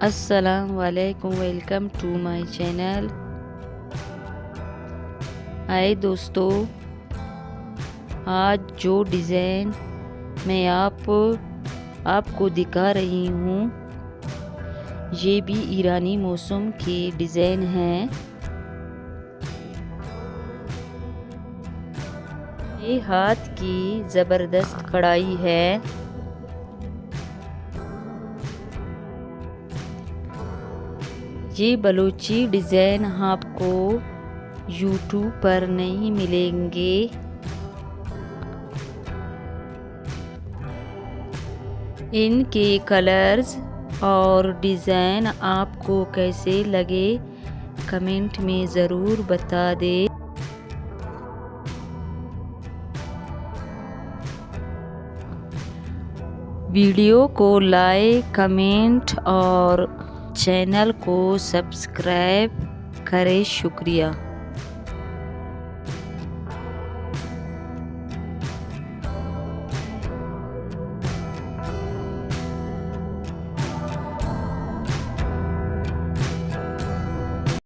अस्सलाम वालेकुम, welcome to my channel. हाय दोस्तों, आज जो डिज़ाइन मैं आपको दिखा रही हूँ ये भी ईरानी मौसम के डिज़ाइन हैं। ये हाथ की ज़बरदस्त कढ़ाई है। ये बलूची डिज़ाइन आपको यूट्यूब पर नहीं मिलेंगे। इनके कलर्स और डिज़ाइन आपको कैसे लगे कमेंट में ज़रूर बता दें। वीडियो को लाइक, कमेंट और चैनल को सब्सक्राइब करें। शुक्रिया।